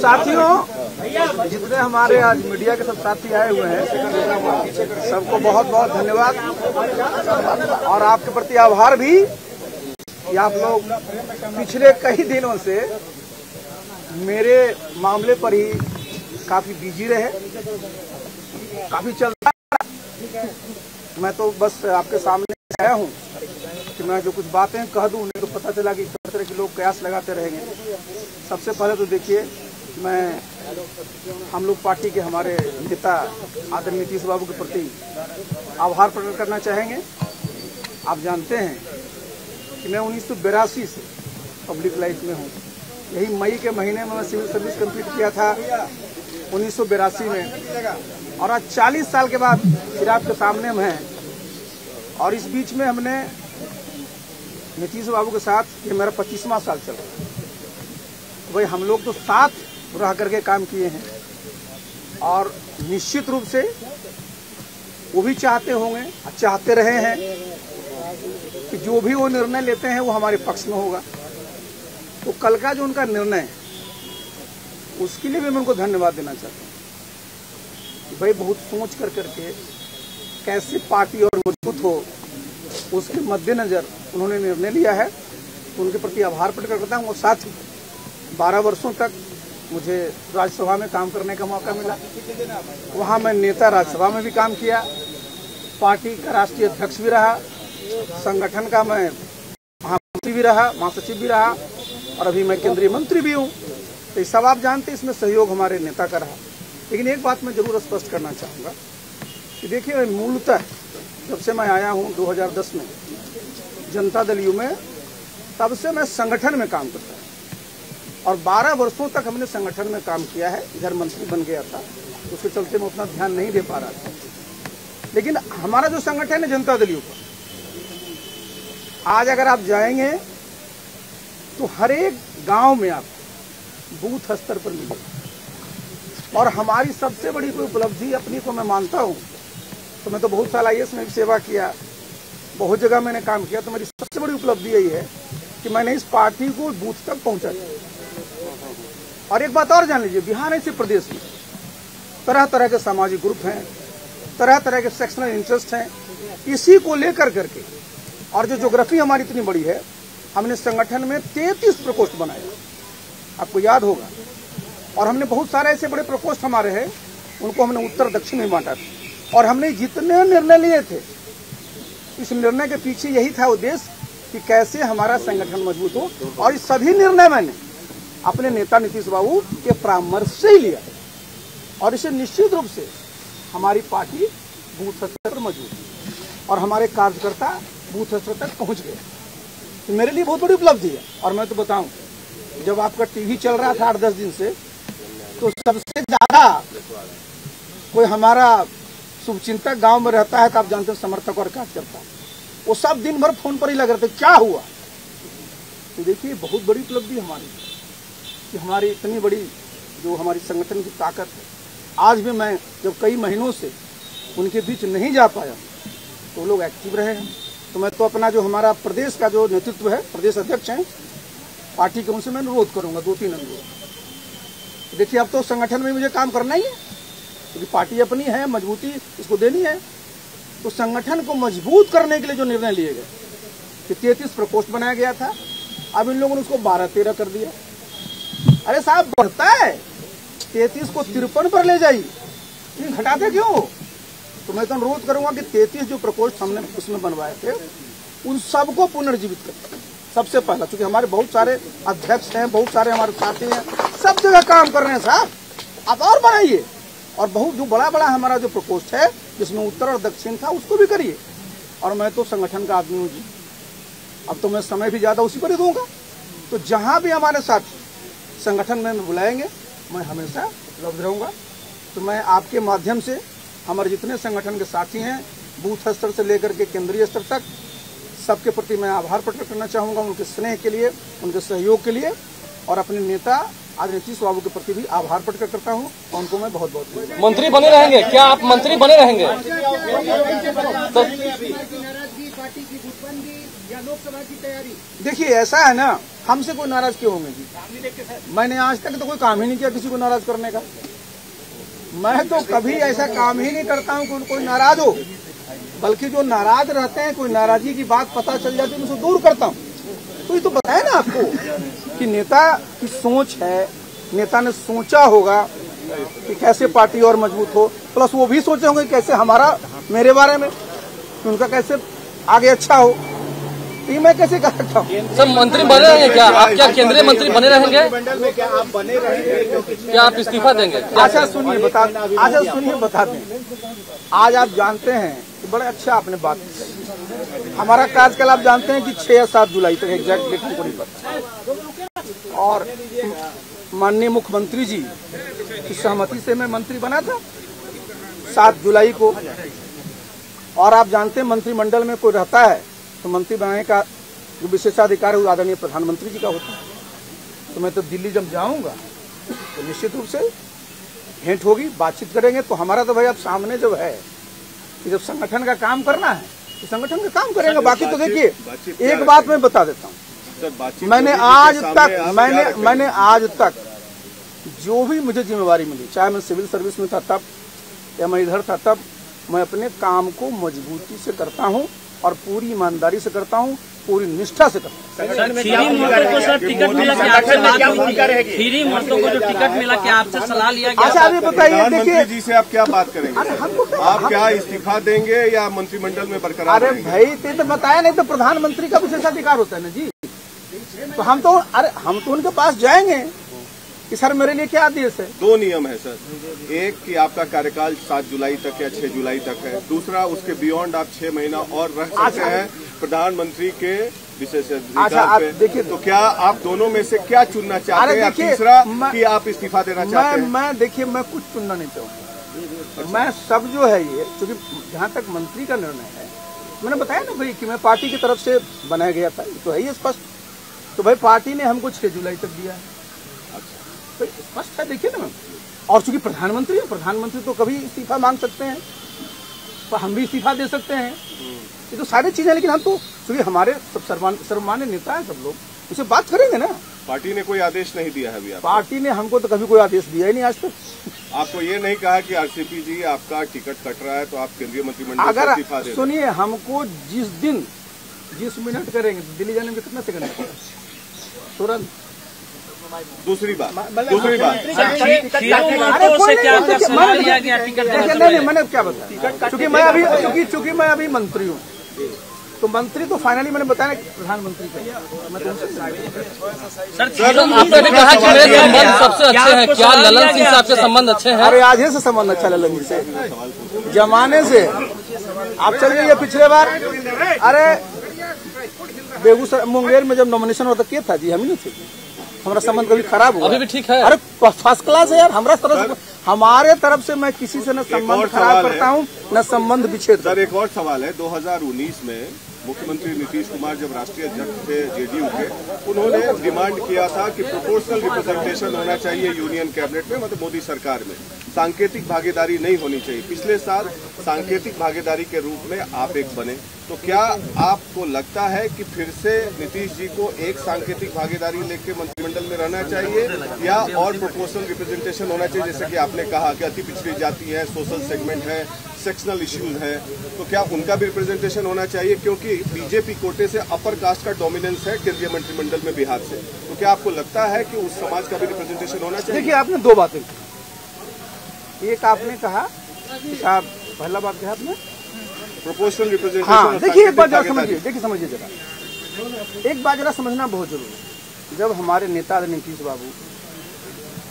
साथियों, जितने हमारे आज मीडिया के सब साथी आए हुए हैं, सबको बहुत बहुत धन्यवाद और आपके प्रति आभार भी कि आप लोग पिछले कई दिनों से मेरे मामले पर ही काफी बिजी रहे, काफी चल रहा। मैं तो बस आपके सामने आया हूँ कि मैं जो कुछ बातें कह दूं, उन्हें तो पता चला कि किस तरह के लोग कयास लगाते रहेंगे। सबसे पहले तो देखिए, हम लोग पार्टी के हमारे नेता आदरणीय नीतीश बाबू के प्रति आभार प्रकट करना चाहेंगे। आप जानते हैं कि मैं 1982 से पब्लिक लाइफ में हूँ। यही मई के महीने में मैं सिविल सर्विस कंप्लीट किया था 1982 में, और आज 40 साल के बाद फिर आपके सामने हम हैं। और इस बीच में हमने नीतीश बाबू के साथ, ये मेरा 25वां साल चल रहा है। वही हम लोग तो साथ रह करके काम किए हैं, और निश्चित रूप से वो भी चाहते होंगे, चाहते रहे हैं कि जो भी वो निर्णय लेते हैं वो हमारे पक्ष में होगा। तो कल का जो उनका निर्णय है, उसके लिए भी मैं उनको धन्यवाद देना चाहता हूँ कि भाई बहुत सोच कर करके कैसे पार्टी और मजबूत हो, उसके मद्देनजर उन्होंने निर्णय लिया है। तो उनके प्रति आभार प्रकट करता हूँ। और साथ ही 12 वर्षों तक मुझे राज्यसभा में काम करने का मौका मिला। वहाँ मैं नेता राज्यसभा में भी काम किया, पार्टी का राष्ट्रीय अध्यक्ष भी रहा, संगठन का मैं महामंत्री भी रहा, महासचिव भी रहा, और अभी मैं केंद्रीय मंत्री भी हूँ। तो ये सब आप जानते हैं, इसमें सहयोग हमारे नेता का रहा। लेकिन एक बात मैं जरूर स्पष्ट करना चाहूँगा कि देखिए, मूलतः जब से मैं आया हूँ 2010 में जनता दल यू में, तब से मैं संगठन में काम करता हूँ, और 12 वर्षों तक हमने संगठन में काम किया है। इधर मंत्री बन गया था, उसके चलते मैं उतना ध्यान नहीं दे पा रहा था। लेकिन हमारा जो संगठन है जनता दल यू का, आज अगर आप जाएंगे तो हर एक गांव में आप बूथ स्तर पर मिलेगा। और हमारी सबसे बड़ी कोई उपलब्धि अपनी को मैं मानता हूं, तो मैं तो बहुत साल IAS में भी सेवा किया, बहुत जगह मैंने काम किया, तो मेरी सबसे बड़ी उपलब्धि यही है कि मैंने इस पार्टी को बूथ तक पहुंचा दिया। और एक बात और जान लीजिए, बिहार ऐसे प्रदेश में तरह तरह के सामाजिक ग्रुप हैं, तरह तरह के सेक्शनल इंटरेस्ट हैं। इसी को लेकर करके, और जो ज्योग्राफी हमारी इतनी बड़ी है, हमने संगठन में 33 प्रकोष्ठ बनाए, आपको याद होगा। और हमने बहुत सारे ऐसे बड़े प्रकोष्ठ हमारे हैं, उनको हमने उत्तर दक्षिण में बांटा था। और हमने जितने निर्णय लिए थे, इस निर्णय के पीछे यही था उद्देश्य कि कैसे हमारा संगठन मजबूत हो। और इस सभी निर्णय मैंने अपने नेता नीतीश बाबू के परामर्श से ही लिया, और इसे निश्चित रूप से हमारी पार्टी बूथ स्तर पर मजबूत है और हमारे कार्यकर्ता बूथ स्तर तक पहुंच गए। तो मेरे लिए बहुत बड़ी उपलब्धि है। और मैं तो बताऊं, जब आपका टीवी चल रहा था 8-10 दिन से, तो सबसे ज्यादा कोई हमारा शुभचिंतक गांव में रहता है, तो आप जानते हैं समर्थक और कार्यकर्ता, वो सब दिन भर फोन पर ही लग रहे थे, क्या हुआ। तो देखिए, बहुत बड़ी उपलब्धि हमारी कि हमारी इतनी बड़ी जो हमारी संगठन की ताकत है। आज भी मैं जब कई महीनों से उनके बीच नहीं जा पाया, तो वो लोग एक्टिव रहे हैं। तो मैं तो अपना जो हमारा प्रदेश का जो नेतृत्व है, प्रदेश अध्यक्ष हैं पार्टी के, उनसे मैं अनुरोध करूंगा, 2-3 अनुरोध। देखिए, अब तो संगठन में मुझे काम करना ही है, क्योंकि पार्टी अपनी है, मजबूती इसको देनी है। तो संगठन को मजबूत करने के लिए जो निर्णय लिए गए कि 33 प्रकोष्ठ बनाया गया था, अब इन लोगों ने उसको 12-13 कर दिया। अरे साहब, बढ़ता है, 33 को 53 पर ले जाइए, घटाते क्यों। तो मैं तो अनुरोध करूंगा कि 33 जो प्रकोष्ठ हमने उसमें बनवाए थे, उन सबको पुनर्जीवित करें सबसे पहला। क्योंकि हमारे बहुत सारे अध्यक्ष हैं, बहुत सारे हमारे साथी हैं, सब जगह काम कर रहे हैं साहब, आप और बनाइए। और बहुत जो बड़ा बड़ा हमारा जो प्रकोष्ठ है, जिसमें उत्तर और दक्षिण था, उसको भी करिए। और मैं तो संगठन का आदमी हूँ जी, अब तो मैं समय भी ज्यादा उसी पर ही दूंगा। तो जहां भी हमारे साथ संगठन में बुलाएंगे, मैं हमेशा उपलब्ध रहूंगा। तो मैं आपके माध्यम से हमारे जितने संगठन के साथी हैं, बूथ स्तर से लेकर के केंद्रीय स्तर तक, सबके प्रति मैं आभार प्रकट करना चाहूंगा, उनके स्नेह के लिए, उनके सहयोग के लिए। और अपने नेता आज नीतीश बाबू के प्रति भी आभार प्रकट करता हूं, और उनको मैं बहुत बहुत। मंत्री बने रहेंगे क्या आप? मंत्री बने रहेंगे देखिए, ऐसा है ना हमसे कोई नाराज क्यों होंगे जी? मैंने आज तक तो कोई काम ही नहीं किया किसी को नाराज करने का। मैं तो कभी ऐसा काम ही नहीं करता हूँ कि कोई नाराज हो, बल्कि जो नाराज रहते हैं, कोई नाराजगी की बात पता चल जाती है, मैं उसे दूर करता हूँ। तो ये तो बताया ना आपको कि नेता की सोच है, नेता ने सोचा होगा कि कैसे पार्टी और मजबूत हो, प्लस वो भी सोचे होंगे कैसे हमारा मेरे बारे में कि उनका कैसे आगे अच्छा हो। ये मैं कैसे कर सकता हूँ? सर मंत्री बने रहेंगे क्या आप? क्या केंद्रीय मंत्री बने रहेंगे? मंडल में क्या आप बने रहेंगे? क्या आप इस्तीफा देंगे? अच्छा सुनिए बता दें। आज आप जानते हैं कि बड़े अच्छा आपने बात की। हमारा कार्यकाल आप जानते हैं कि 6 या 7 जुलाई तक एग्जैक्ट डेट हमको नहीं पता, और माननीय मुख्यमंत्री जी की सहमति से मैं मंत्री बना था 7 जुलाई को। और आप जानते हैं मंत्रिमंडल में कोई रहता है तो मंत्री बनाने का जो विशेषाधिकार है वो आदरणीय प्रधानमंत्री जी का होता है। तो मैं तो दिल्ली जब जाऊंगा तो निश्चित रूप से भेंट होगी, बातचीत करेंगे। तो हमारा तो भाई अब सामने जब है कि जब संगठन का काम करना है तो संगठन का काम करेंगे। बाकी तो देखिए एक बात मैं बता देता हूँ, मैंने आज तक जो भी मुझे जिम्मेवारी मिली, चाहे मैं सिविल सर्विस में था तब या मैं इधर था तब, मैं अपने काम को मजबूती से करता हूँ और पूरी ईमानदारी से करता हूँ, पूरी निष्ठा से करता हूँ। फ्री मुर्दों को जो टिकट मिला क्या आपसे सलाह लिया गया? अच्छा अभी बताइए, देखिए जी से आप क्या बात करेंगे? आप क्या इस्तीफा देंगे या मंत्रिमंडल में बरकरार? अरे भाई तो बताया नहीं, तो प्रधानमंत्री का विशेषाधिकार होता है ना जी। तो हम तो उनके पास जाएंगे कि सर मेरे लिए क्या आदेश है। 2 नियम है सर, एक कि आपका कार्यकाल 7 जुलाई तक या 6 जुलाई तक है, दूसरा उसके बियॉन्ड आप 6 महीना और रह सकते हैं प्रधानमंत्री के विशेषाधिकार पे। देखिए तो क्या आप दोनों में से क्या चुनना चाहते हैं? तीसरा कि आप इस्तीफा देना चाहते हैं? मैं कुछ चुनना नहीं चाहूँगा। मैं सब जो है ये, क्योंकि जहाँ तक मंत्री का निर्णय है, मैंने बताया ना भाई कि मैं पार्टी की तरफ से बनाया गया था, तो है ये स्पष्ट। तो भाई पार्टी ने हमको 6 जुलाई तक दिया है, तो स्पष्ट है, देखिए ना। और चूंकि प्रधानमंत्री तो कभी इस्तीफा मांग सकते हैं, तो हम भी इस्तीफा दे सकते हैं। ये तो सारी चीजें, लेकिन हम तो चूंकि हमारे सर्वमान्य नेता है सब लोग, उसे बात करेंगे ना। पार्टी ने कोई आदेश नहीं दिया है अभी? पार्टी ने हमको तो कभी कोई आदेश दिया ही नहीं आज तक। आपको ये नहीं कहा कि आरसीपी जी आपका टिकट कट रहा है तो आप केंद्रीय मंत्रिमंडल से इस्तीफा दें? सुनिए, हमको जिस मिनट करेंगे दिल्ली जाने में कितना सेकंड लगेगा? तुरंत। दूसरी बात मैंने क्या बताया, चूंकि मैं अभी मंत्री हूँ, तो मंत्री तो फाइनली मैंने बताया प्रधानमंत्री का। मैं सर आपने भी कहा कि मेरे संबंध सबसे अच्छे हैं, क्या ललन सिंह से आपके संबंध अच्छे हैं? अरे आज ही से संबंध अच्छा ललन जी से, जमाने से। आप चल जाइए पिछले बार, अरे बेगूसराय मुंगेर में जब नॉमिनेशन होता किया था जी, हम ही नहीं थे, हमारा संबंध कभी खराब हुआ? अभी भी ठीक है। अरे फर्स्ट क्लास है यार। हमारे तरफ से मैं किसी से न संबंध खराब करता हूँ न संबंध विच्छेद। सर एक और सवाल है, 2019 में मुख्यमंत्री नीतीश कुमार जब राष्ट्रीय अध्यक्ष थे जेडीयू के, उन्होंने डिमांड किया था कि प्रोपोर्शनल रिप्रेजेंटेशन होना चाहिए यूनियन कैबिनेट में, मतलब मोदी सरकार में सांकेतिक भागीदारी नहीं होनी चाहिए। पिछले साल सांकेतिक भागीदारी के रूप में आप एक बने, तो क्या आपको लगता है कि फिर से नीतीश जी को एक सांकेतिक भागीदारी लेके मंत्रिमंडल में रहना चाहिए या और प्रोपोर्शनल रिप्रेजेंटेशन होना चाहिए? जैसे कि आपने कहा कि अति पिछड़ी जाति है, सोशल सेगमेंट है, सेक्शनल इश्यूज है, तो क्या उनका भी रिप्रेजेंटेशन होना चाहिए? क्योंकि बीजेपी कोटे से अपर कास्ट का डोमिनेंस है केंद्रीय मंत्रिमंडल में बिहार से, तो क्या आपको लगता है कि उस समाज का भी रिप्रेजेंटेशन होना चाहिए? देखिए, आपने 2 बातें की। एक आपने कहा कि साहब, पहला बात कहा आपने प्रोपोर्शनल रिप्रेजेंटेशन। हाँ, देखिए एक बात जरा समझिए जरा, एक बात जरा समझना बहुत जरूरी है। जब हमारे नेता आदरणीय नीतीश बाबू,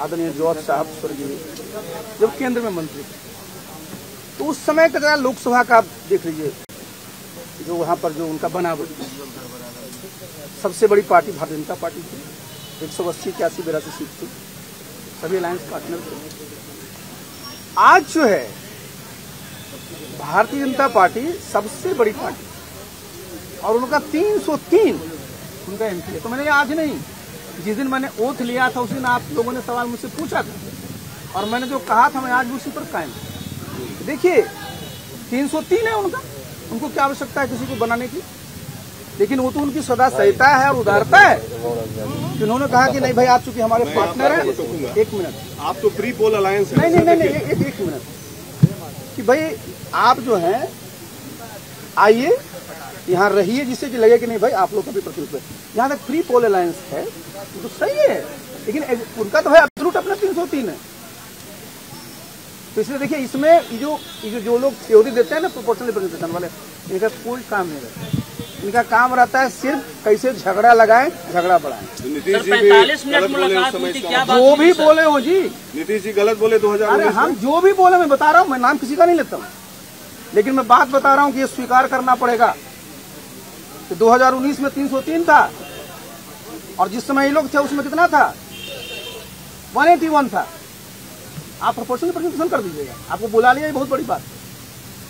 आदरणीय जॉर्ज साहब स्वर्गीय, जब केंद्र में मंत्री थे, तो उस समय का जरा लोकसभा का आप देख लीजिए, जो वहां पर जो उनका बनावट, सबसे बड़ी पार्टी भारतीय जनता पार्टी थी, 180, 81, 82 सीट थी, सभी अलायंस पार्टनर थे। आज जो है भारतीय जनता पार्टी सबसे बड़ी पार्टी, और उनका 303 उनका एमपी है। तो मैंने आज नहीं, जिस दिन मैंने ओथ लिया था उस दिन आप लोगों ने सवाल मुझसे पूछा था, और मैंने जो कहा था मैं आज भी उसी पर कायम। देखिए 303 है उनका, उनको क्या आवश्यकता है किसी को बनाने की? लेकिन वो तो उनकी सदा सहिता है और उदारता है कि उन्होंने कहा कि नहीं भाई आप चूंकि हमारे पार्टनर हैं। एक मिनट, आप तो प्री पोल अलायंस है। नहीं, एक मिनट कि भाई आप जो हैं आइए यहाँ रहिए, जिससे कि लगे कि नहीं भाई आप लोग का भी प्रतिनिधित्व है। यहाँ तक प्री पोल अलायंस है तो सही है, लेकिन उनका तो है एब्सोल्यूट अपना 303 है। तो इसलिए देखिए इसमें जो लोग थ्योरी देते हैं ना प्रोपोर्शनल रिप्रेजेंटेशन वाले, इनका कोई काम नहीं रहता। इनका काम रहता है सिर्फ कैसे झगड़ा लगाएं, झगड़ा बढ़ाएं। नीतीश जी 45 मिनट मुलाकात हुई थी, क्या बात जो भी बोले हो जी, नीतीश जी गलत बोले 2019 अरे हम जो भी बोले मैं बता रहा हूँ, मैं नाम किसी का नहीं लेता हूँ, लेकिन मैं बात बता रहा हूँ कि ये स्वीकार करना पड़ेगा कि 2019 में 303 था और जिस समय ये लोग थे उसमें कितना था, 181 था। आप प्रोपोर्शनल रिप्रेजेंटेशन कर दीजिएगा, आपको बुला लिया, ये बहुत बड़ी बात।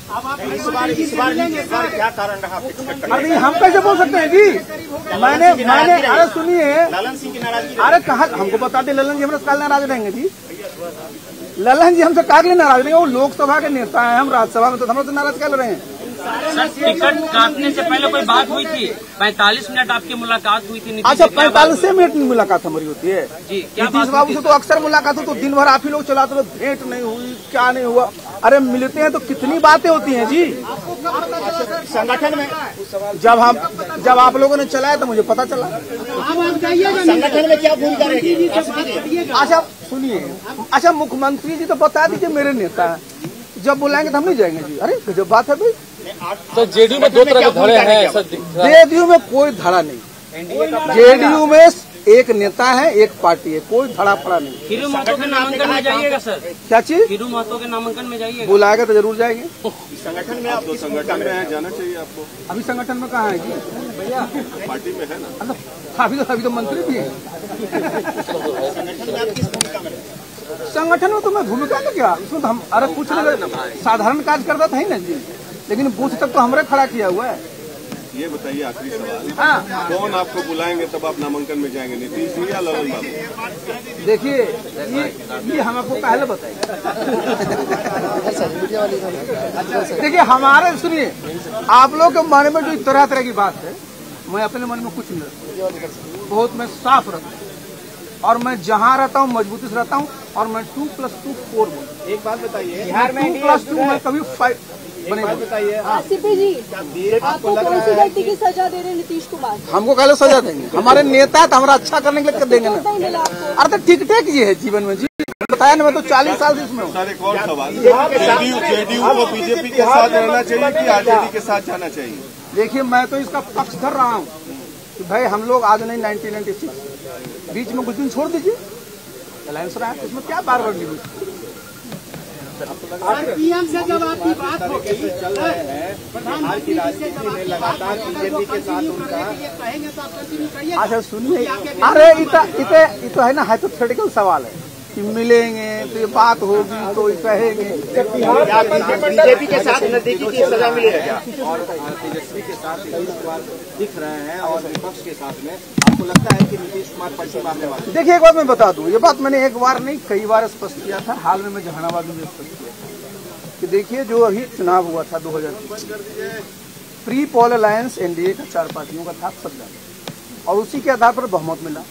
अब आप इस बार क्या कारण रहा? अरे हम कैसे बोल सकते हैं जी? मैंने अरे सुनिए, ललन सिंह की नाराजगी। अरे कहा हमको बता दें, ललन जी हमसे काल नाराज रहेंगे जी? ललन जी हमसे काल लिए नाराज रहेंगे? वो लोकसभा के नेता हैं, हम राज्यसभा में, तो हमसे नाराज कर रहे हैं। सर टिकट काटने से पहले कोई बात हुई थी? 45 मिनट आपकी मुलाकात हुई थी? अच्छा 45 मिनट में मुलाकात हमारी होती है जी, क्या नीतीश बाबू से तो अक्सर मुलाकात हो, तो दिन भर आप ही लोग चलाते हो, भेंट नहीं हुई, क्या नहीं हुआ। अरे मिलते हैं तो कितनी बातें होती हैं जी। संगठन में जब आप लोगों ने चलाया तो मुझे पता चला। संगठन में क्या भूमिका रहेगी? अच्छा सुनिए, अच्छा मुख्यमंत्री जी तो बता दीजिए मेरे नेता हैं, जब बुलाएंगे तो हम नहीं जाएंगे जी। अरे गजब बात है भाई। सर जेडीयू में 2 तरह के धड़े हैं सर। जेडीयू में कोई धड़ा नहीं, जेडीयू में एक नेता है, एक पार्टी है, कोई धड़ा पड़ा नहीं। खीरू महतो के नामांकन में जाइएगा सर? क्या चीज? खीरू महतो के नामांकन में जाइएगा? बुलाएगा तो जरूर जाएंगे। संगठन में आप तो संगठन में है, जाना चाहिए आपको। अभी संगठन में कहाँ है जी? भैया पार्टी में है ना। अभी तो मंत्री भी है। संगठन में तो मैं भूमिका तो क्या, इसमें तो हम अरे कुछ नहीं, साधारण कार्य करता था ही ना जी, लेकिन बूथ तक तो हमने खड़ा किया हुआ है। ये बताइए आखिरी सवाल, हाँ कौन आपको बुलाएंगे तब आप नामांकन में जाएंगे, नीतीश जी या ललन बाबू? देखिए ये हम आपको पहले बताएंगे। देखिए हमारे सुनिए, आप लोग के मन में जो तरह तरह की बात है, मैं अपने मन में कुछ नहीं रखता, बहुत मैं साफ रखता हूँ और मैं जहाँ रहता हूँ मजबूती से रहता हूँ और मैं 2+2 4 बोलता। एक बात बताइए, 2+2 मैं कभी 5 बने। बताइए सीपी जी आपको कौन सी गलती की सजा दे रहे हैं नीतीश कुमार? हमको कहले सजा देंगे, हमारे नेता तो हमारा अच्छा करने के लिए कर देंगे ना। अरे तो ठीक ठाक ये है जीवन में जी, बताया ना, मैं तो 40 साल से इसमें हूँ। सर एक और सवाल, जेडीयू को बीजेपी के साथ रहना चाहिए कि आरजेडी के साथ जाना चाहिए? देखिए मैं तो इसका पक्ष कर रहा हूँ कि भाई हम लोग आज नहीं 1996 बीच में कुछ दिन छोड़ दीजिए, अलायंस रहा है, इसमें क्या बार बार नहीं। पीएम से जब आपकी बात हो गई, चल रहे हैं बिहार की राजनीति में लगातार बीजेपी के साथ उनका कहेंगे तो आप कंटिन्यू करिए। अच्छा सुनिए, अरे इतो है ना हाइपोथेटिकल सवाल है कि मिलेंगे तो ये बात होगी तो ये कहेंगे। बीजेपी के साथ नजदीकी की सजा मिलेगा और तेजस्वी के साथ नीतीश कुमार दिख रहे हैं और विपक्ष के साथ में आपको लगता है कि नीतीश कुमार पर्ची मारने वाले? देखिए एक बात मैं बता दूं, ये बात मैंने एक बार नहीं कई बार स्पष्ट किया था, हाल में मैं जहानाबाद में स्पष्ट किया था कि देखिए जो अभी चुनाव हुआ था 2020, प्री पोल अलायंस एनडीए का 4 पार्टियों का था सब जाने, और उसी के आधार पर बहुमत मिला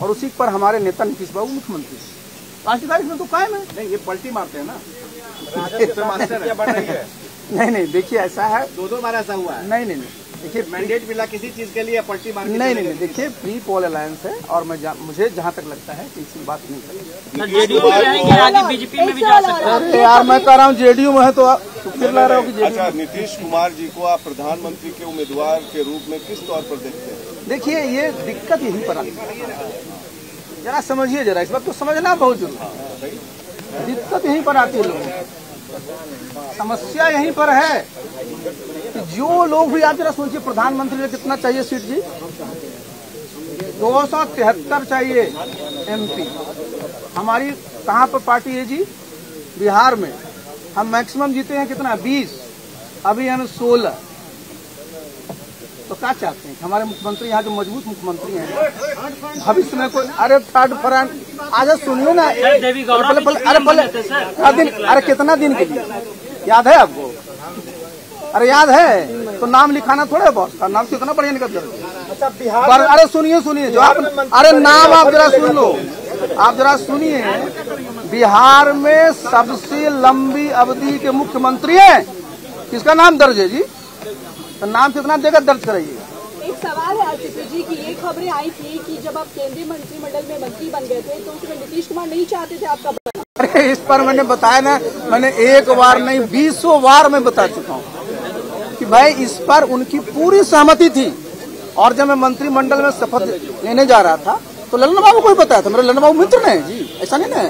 और उसी पर हमारे नेता नीतीश बाबू मुख्यमंत्री। 5 तारीख में तो कायम है। नहीं, ये पलटी मारते हैं ना। नहीं देखिए ऐसा है, 2 बार ऐसा हुआ है। नहीं देखिए मैंडेट मिला किसी चीज के लिए, पलटी मार नहीं देखिए प्री पोल अलायंस है और मुझे जहाँ तक लगता है कि इसी बात नहीं करेंगे। सर जेडीयू में रहेंगे, आगे बीजेपी में भी जा सकते हैं। अरे यार मैं कह रहा हूँ जेडीयू में है तो फिर ला रहा हूँ कि अच्छा, नीतीश कुमार जी को आप प्रधानमंत्री के उम्मीदवार के रूप में किस तौर पर देखते हैं? देखिए ये दिक्कत यहीं पर आती है, जरा समझिए, जरा इस बात को समझना बहुत जरूरी है। दिक्कत यहीं पर आती है, लोगों समस्या यहीं पर है कि जो लोग भी, आप जरा सोचिए प्रधानमंत्री को कितना चाहिए सीट जी? 273 चाहिए एमपी। हमारी कहाँ पर पार्टी है जी? बिहार में। हम मैक्सिमम जीते हैं कितना? 20, अभी हम 16। तो क्या चाहते हैं? हमारे मुख्यमंत्री यहाँ जो मजबूत मुख्यमंत्री हैं भविष्य में कोई, अरे थर्ड फ्रंट आज सुनिए ना, अरे कितना दिन के लिए याद है आपको? अरे याद है तो नाम लिखाना थोड़ा है बॉस का, नाम तो इतना बढ़िया निकल जाएगा। अच्छा बिहार पर अरे सुनिए जो आप, अरे नाम आप जरा सुन लो, आप जरा सुनिए। बिहार में सबसे लंबी अवधि के मुख्यमंत्री हैं, किसका नाम दर्ज है जी? तो नाम कितना देगा, दर्ज कराइए। एक सवाल है आरसीपी जी की, ये खबरें आई थी कि जब आप केंद्रीय मंत्रिमंडल में मंत्री बन गए थे तो उसमें नीतीश कुमार नहीं चाहते थे आपका बनना। अरे इस पर मैंने बताया ना, मैंने एक बार नहीं 20 बार मैं बता चुका हूँ कि भाई इस पर उनकी पूरी सहमति थी। और जब मैं मंत्रिमंडल में शपथ लेने जा रहा था तो ललन बाबू को ही बताया था, मेरे ललन बाबू मित्र ने जी, ऐसा नहीं ना,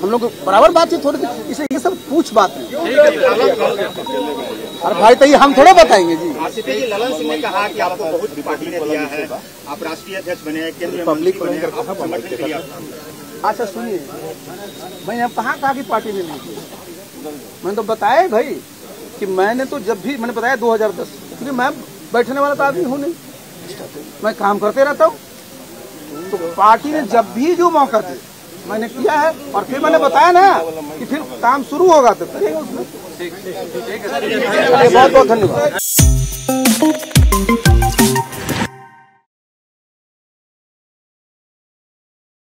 हम लोग बराबर बात थी थोड़ी, इसलिए ये सब पूछ बात नहीं। अरे भाई तो ये हम थोड़ा बताएंगे जी। आरसीपी जी, ललन सिंह ने कहा कि आपको बहुत पार्टी ने दिया है, आप राष्ट्रीय अध्यक्ष बने हैं, केंद्रीय पब्लिक मंत्री बने हैं, आपको समर्थन के लिए। अच्छा सुनिए, मैं यहाँ कहाँ कहा कि पार्टी ने नहीं की, मैंने तो बताया भाई कि मैंने तो जब भी मैंने बताया 2010, इसलिए मैं बैठने वाला तो आदमी हूँ नहीं, मैं काम करते रहता हूँ। तो पार्टी ने जब भी जो मौका दे मैंने किया है, और फिर मैंने बताया ना कि फिर काम शुरू होगा तो करेंगे उसमें। बहुत बहुत धन्यवाद।